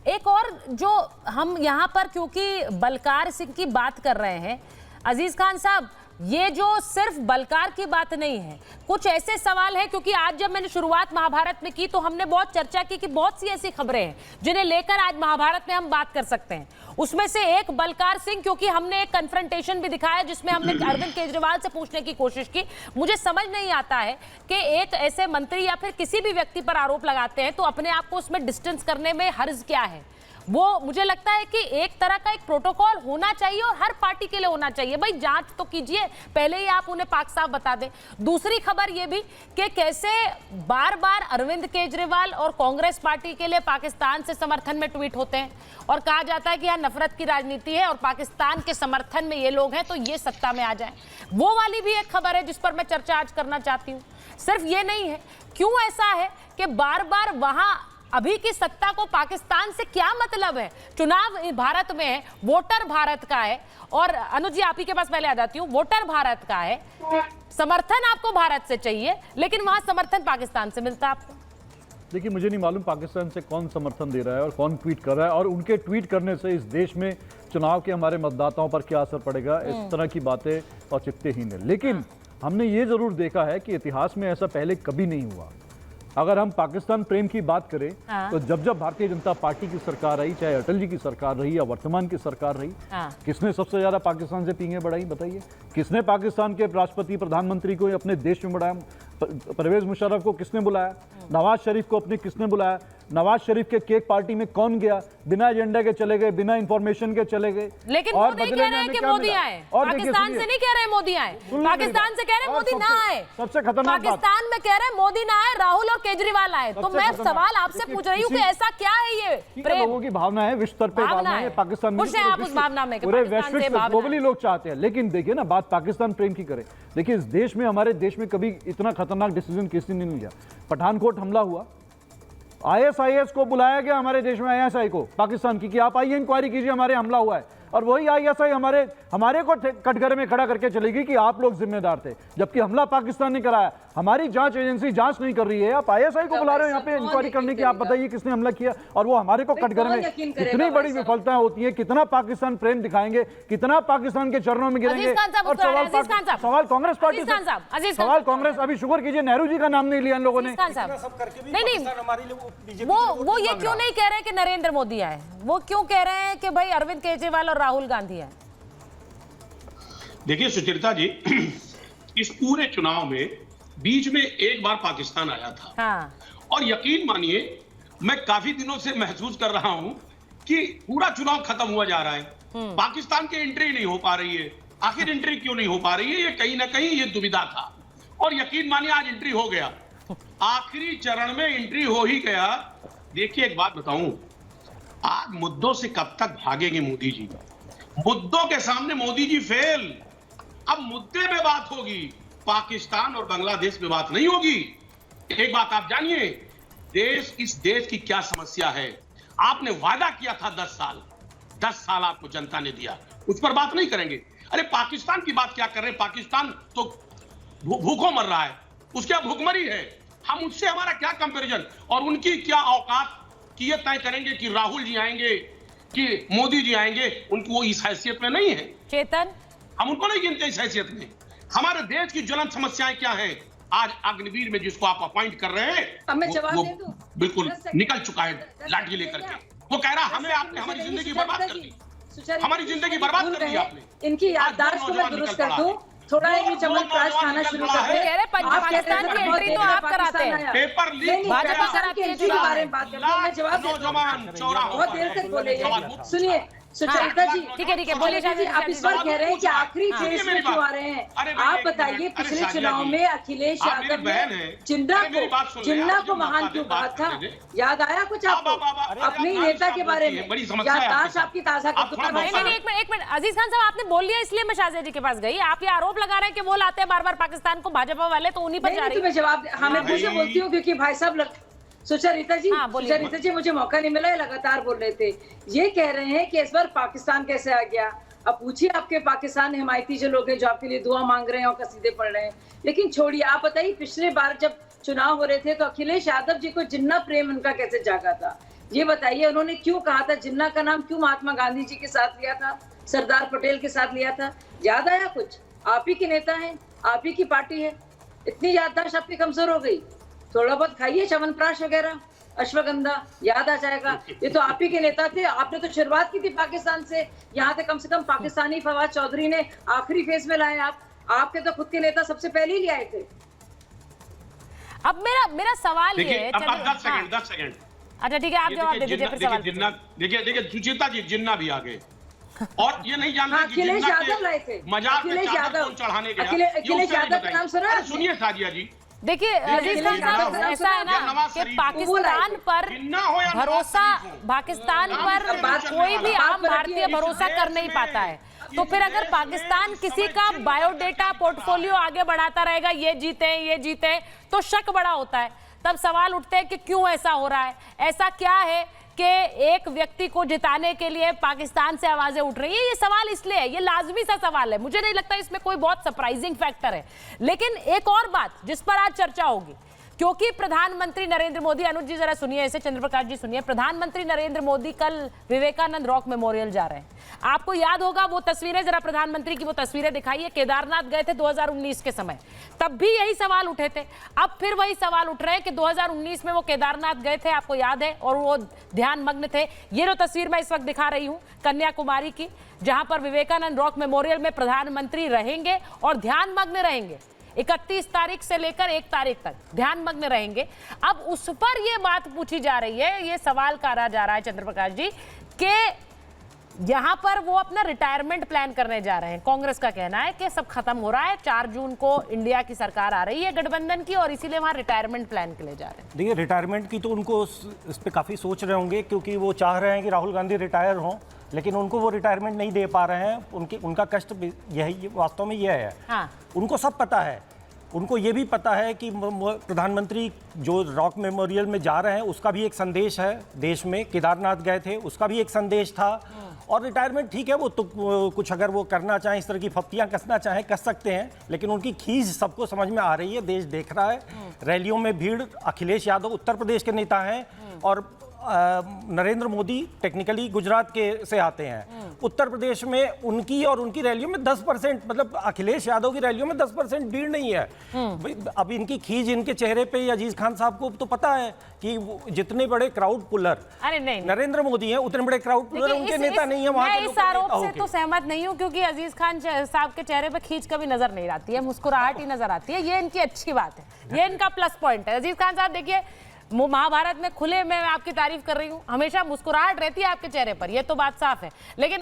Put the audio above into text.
एक और जो हम यहाँ पर क्योंकि बलकार सिंह की बात कर रहे हैं, अजीज खान साहब, ये जो सिर्फ बलकार की बात नहीं है, कुछ ऐसे सवाल हैं, क्योंकि आज जब मैंने शुरुआत महाभारत में की तो हमने बहुत चर्चा की कि बहुत सी ऐसी खबरें हैं जिन्हें लेकर आज महाभारत में हम बात कर सकते हैं। उसमें से एक बलकार सिंह, क्योंकि हमने एक कन्फ्रंटेशन भी दिखाया जिसमें हमने अरविंद केजरीवाल से पूछने की कोशिश की। मुझे समझ नहीं आता है कि एक ऐसे मंत्री या फिर किसी भी व्यक्ति पर आरोप लगाते हैं तो अपने आप को उसमें डिस्टेंस करने में हर्ज क्या है। वो मुझे लगता है कि एक तरह का एक प्रोटोकॉल होना चाहिए और हर पार्टी के लिए होना चाहिए। भाई जांच तो कीजिए, पहले ही आप उन्हें पाक साफ बता दें। दूसरी खबर ये भी कि कैसे बार बार अरविंद केजरीवाल और कांग्रेस पार्टी के लिए पाकिस्तान से समर्थन में ट्वीट होते हैं और कहा जाता है कि यहाँ नफरत की राजनीति है और पाकिस्तान के समर्थन में ये लोग हैं तो ये सत्ता में आ जाए। वो वाली भी एक खबर है जिस पर मैं चर्चा आज करना चाहती हूँ। सिर्फ ये नहीं है, क्यों ऐसा है कि बार बार वहां अभी की सत्ता को पाकिस्तान से क्या मतलब है? चुनाव भारत में है, वोटर भारत का है। और अनुज जी, आप ही के पास पहले आ जाती हूँ। वोटर भारत का है, समर्थन आपको भारत से चाहिए, लेकिन वहां समर्थन पाकिस्तान से मिलता है आपको। देखिए, मुझे नहीं मालूम पाकिस्तान से कौन समर्थन दे रहा है और कौन ट्वीट कर रहा है, और उनके ट्वीट करने से इस देश में चुनाव के हमारे मतदाताओं पर क्या असर पड़ेगा, इस तरह की बातें औचित्यहीन है। लेकिन हमने ये जरूर देखा है कि इतिहास में ऐसा पहले कभी नहीं हुआ। अगर हम पाकिस्तान प्रेम की बात करें तो जब जब भारतीय जनता पार्टी की सरकार रही, चाहे अटल जी की सरकार रही या वर्तमान की सरकार रही, किसने सबसे ज्यादा पाकिस्तान से पींगे बढ़ाई बताइए? किसने पाकिस्तान के राष्ट्रपति प्रधानमंत्री को अपने देश में बढ़ाया? परवेज मुशर्रफ को किसने बुलाया? नवाज शरीफ को अपने किसने बुलाया? नवाज शरीफ के केक पार्टी में कौन गया? बिना एजेंडा के चले गए, बिना इंफॉर्मेशन के चले गए। लेकिन और मोदी कह रहे हैं कि मोदी आए, पाकिस्तान से नहीं कह रहे मोदी आए, पाकिस्तान से कह रहे मोदी ना आए। सबसे खतरनाक पाकिस्तान में कह रहे मोदी ना आए, राहुल और केजरीवाल आए। तो मैं सवाल आपसे पूछ रही हूँ कि ऐसा क्या है? ये लोगों की भावना है, विश्व स्तर पे भावना है पाकिस्तान में, आप उस भावना में पूरे वैश्विक ग्लोबली लोग चाहते हैं। लेकिन देखिए ना, बात पाकिस्तान प्रेम की करें, देखिए इस देश में, हमारे देश में कभी इतना खतरनाक डिसीजन किसी ने नहीं लिया। पठानकोट हमला हुआ, आईएसआईएस को बुलाया गया हमारे देश में, आईएसआई को पाकिस्तान की, कि आप आइए इंक्वायरी कीजिए, हमारे हमला हुआ है। और वही आईएसआई हमारे को कटघरे में खड़ा करके चलेगी कि आप लोग जिम्मेदार थे, जबकि हमला पाकिस्तान ने कराया। हमारी जांच एजेंसी जांच नहीं कर रही है, आप आईएसआई को बुला रहे हो यहाँ पे इंक्वायरी करने की। आप बताइए किसने हमला किया? और वो हमारे को कटघरे में। इतनी बड़ी विफलताएं होती है, कितना पाकिस्तान प्रेम दिखाएंगे, कितना पाकिस्तान के चरणों में गिरेंगे। और सवाल कांग्रेस पार्टी, सवाल कांग्रेस, अभी शुक्र कीजिए नेहरू जी का नाम नहीं लिया इन लोगों ने। वो ये क्यों नहीं कह रहे कि नरेंद्र मोदी आए? वो क्यों कह रहे हैं कि भाई अरविंद केजरीवाल और राहुल गांधी आए? देखिए सुचरिता जी, इस पूरे चुनाव में बीच में एक बार पाकिस्तान आया था। और यकीन मानिए, मैं काफी दिनों से महसूस कर रहा हूं कि पूरा चुनाव खत्म हुआ जा रहा है, पाकिस्तान की एंट्री नहीं हो पा रही है। आखिर एंट्री क्यों नहीं हो पा रही है? ये कहीं ना कहीं ये दुविधा था। और यकीन मानिए, आज एंट्री हो गया, आखिरी चरण में एंट्री हो ही गया। देखिए एक बात बताऊं, आज मुद्दों से कब तक भागेंगे मोदी जी? मुद्दों के सामने मोदी जी फेल। अब मुद्दे पे बात होगी, पाकिस्तान और बांग्लादेश पे बात नहीं होगी। एक बात आप जानिए, इस देश की क्या समस्या है। आपने वादा किया था 10 साल आपको जनता ने दिया, उस पर बात नहीं करेंगे। अरे पाकिस्तान की बात क्या कर रहे हैं? पाकिस्तान तो भूखों मर रहा है, उसके भूखमरी है। हम उससे हमारा क्या कंपैरिजन? और उनकी क्या औकात कि ये तय करेंगे कि राहुल जी आएंगे कि मोदी जी आएंगे? उनको वो इस हैसियत में नहीं है। चेतन, हम उनको नहीं गिनते इस हैसियत में। हमारे देश की ज्वलंत समस्याएं क्या है? आज अग्निवीर में जिसको आप अपॉइंट कर रहे हैं, वो बिल्कुल निकल चुका है लाठी लेकर के। वो कह रहा हमें आपने हमारी जिंदगी बर्बाद कर दी, हमारी जिंदगी बर्बाद कर दी आपने। इनकी याददाश्त को मैं दुरुस्त कर दूं, थोड़ा ये चमत्कार खाना शुरू कर दे। पाकिस्तान की एंट्री तो आप कराते हैं, पेपर लीक, भाजपा कराती है। के बारे में बात करते हैं, मैं जवाब बहुत देर तक बोले। सुनिए सुचरिता जी, ठीक है बोलिए जी, आप इस बार कह रहे हैं कि आखिरी फेज में क्यों आ रहे हैं? आप बताइए, पिछले चुनाव में अखिलेश यादव ने जिन्ना को महान क्यों कहा था? याद आया कुछ आपको अपने नेता के बारे में? याददाश्त आपकी ताजा कर। एक मिनट अजीज खान साहब, आपने बोल लिया इसलिए मैं शाहजेब जी के पास गई। आप ये आरोप लगा रहे हैं कि वो लाते हैं बार बार पाकिस्तान को भाजपा वाले, तो उन्हीं पर जा रही है। मैं जवाब हमें बोलती हूँ क्योंकि भाई साहब सुचरिता जी, मुझे मौका नहीं मिला, लगातार बोल रहे थे। ये कह रहे हैं कि इस बार पाकिस्तान कैसे आ गया। अब पूछिए आपके पाकिस्तान हिमायती जो लोग हैं, जो आपके लिए दुआ मांग रहे हैं और कसीदे पढ़ रहे हैं। लेकिन छोड़िए, आप बताइए, पिछले बार जब चुनाव हो रहे थे तो अखिलेश यादव जी को जिन्ना प्रेम उनका कैसे जागा था? ये बताइए उन्होंने क्यों कहा था, जिन्ना का नाम क्यों महात्मा गांधी जी के साथ लिया था, सरदार पटेल के साथ लिया था? याद आया कुछ? आप ही के नेता हैं, आप ही की पार्टी है, इतनी याददाश्त आपकी कमजोर हो गई? थोड़ा बहुत खाइए च्यवनप्राश वगैरह, अश्वगंधा, याद आ जाएगा। ये तो आप ही के नेता थे, आपने तो शुरुआत की थी पाकिस्तान से, यहाँ से कम पाकिस्तानी फवाद चौधरी ने आखिरी फेज में लाए आपके तो खुद के नेता सबसे पहले ही ले आए थे। अब मेरा सवाल ये है, 10 सेकंड अच्छा ठीक है, आप जवाब दे दीजिए फिर सवाल। देखिए सुचेता जी, जिन्ना भी आ गए और ये नहीं जानते कि अखिलेश यादव लाए थे, मजाक में चादर कौन चढ़ाने गया। अखिलेश यादव का नाम सुना? सुनिए साजिया जी, देखिए अजीज खान साहब, ऐसा है ना कि पाकिस्तान पर भरोसा, पाकिस्तान पर कोई भी आम भारतीय भरोसा कर नहीं पाता है, तो फिर अगर पाकिस्तान किसी का बायोडेटा पोर्टफोलियो आगे बढ़ाता रहेगा, ये जीते तो शक बड़ा होता है। तब सवाल उठते हैं कि क्यों ऐसा हो रहा है, ऐसा क्या है कि एक व्यक्ति को जिताने के लिए पाकिस्तान से आवाजें उठ रही है। ये सवाल इसलिए है, ये लाजमी सा सवाल है, मुझे नहीं लगता इसमें कोई बहुत सरप्राइजिंग फैक्टर है। लेकिन एक और बात जिस पर आज चर्चा होगी, क्योंकि प्रधानमंत्री नरेंद्र मोदी, अनुज जी जरा सुनिए इसे, चंद्रप्रकाश जी सुनिए, प्रधानमंत्री नरेंद्र मोदी कल विवेकानंद रॉक मेमोरियल जा रहे हैं। आपको याद होगा वो तस्वीरें, जरा प्रधानमंत्री की वो तस्वीरें दिखाइए, केदारनाथ गए थे 2019 के समय, तब भी यही सवाल उठे थे। अब फिर वही सवाल उठ रहे हैं कि 2019 में वो केदारनाथ गए थे, आपको याद है, और वो ध्यान मग्न थे। ये जो तस्वीर मैं इस वक्त दिखा रही हूँ कन्याकुमारी की, जहां पर विवेकानंद रॉक मेमोरियल में प्रधानमंत्री रहेंगे और ध्यान मग्न रहेंगे 31 तारीख से लेकर 1 तारीख तक ध्यान मग्न रहेंगे। अब उस पर यह बात पूछी जा रही है, ये सवाल करा जा रहा है चंद्रप्रकाश जी कि यहां पर वो अपना रिटायरमेंट प्लान करने जा रहे हैं। कांग्रेस का कहना है कि सब खत्म हो रहा है, 4 जून को इंडिया की सरकार आ रही है गठबंधन की, और इसीलिए वहां रिटायरमेंट प्लान के लिए जा रहे हैं। देखिए रिटायरमेंट की तो उनको इस पे काफ़ी सोच रहे होंगे, क्योंकि वो चाह रहे हैं कि राहुल गांधी रिटायर हों, लेकिन उनको वो रिटायरमेंट नहीं दे पा रहे हैं। उनका कष्ट यही वास्तव में यह है। हाँ। उनको सब पता है, उनको ये भी पता है कि प्रधानमंत्री जो रॉक मेमोरियल में जा रहे हैं उसका भी एक संदेश है देश में, केदारनाथ गए थे उसका भी एक संदेश था। और रिटायरमेंट ठीक है, वो तो कुछ अगर वो करना चाहें, इस तरह की फप्तियां कसना चाहें कर सकते हैं, लेकिन उनकी खींच सबको समझ में आ रही है, देश देख रहा है। रैलियों में भीड़, अखिलेश यादव उत्तर प्रदेश के नेता हैं और नरेंद्र मोदी टेक्निकली गुजरात के से आते हैं। उत्तर प्रदेश में उनकी और उनकी रैलियों में 10%, मतलब अखिलेश यादव की रैलियों में 10% भीड़ नहीं है। अब इनकी खींच इनके चेहरे पे, अजीज खान साहब को तो पता है कि जितने बड़े क्राउड पुलर नरेंद्र मोदी हैं, उतने बड़े क्राउड पुलर उनके नेता नहीं है वहां। इस आरोप से तो सहमत नहीं हूं, क्योंकि अजीज खान साहब के चेहरे पे खींच कभी नजर नहीं आती है, मुस्कुराहट ही नजर आती है। ये इनकी अच्छी बात है, ये इनका प्लस पॉइंट है। अजीज खान साहब देखिए, महाभारत में खुले में मैं आपकी तारीफ कर रही हूँ, हमेशा मुस्कुराहट रहती है आपके चेहरे पर, ये तो बात साफ है। लेकिन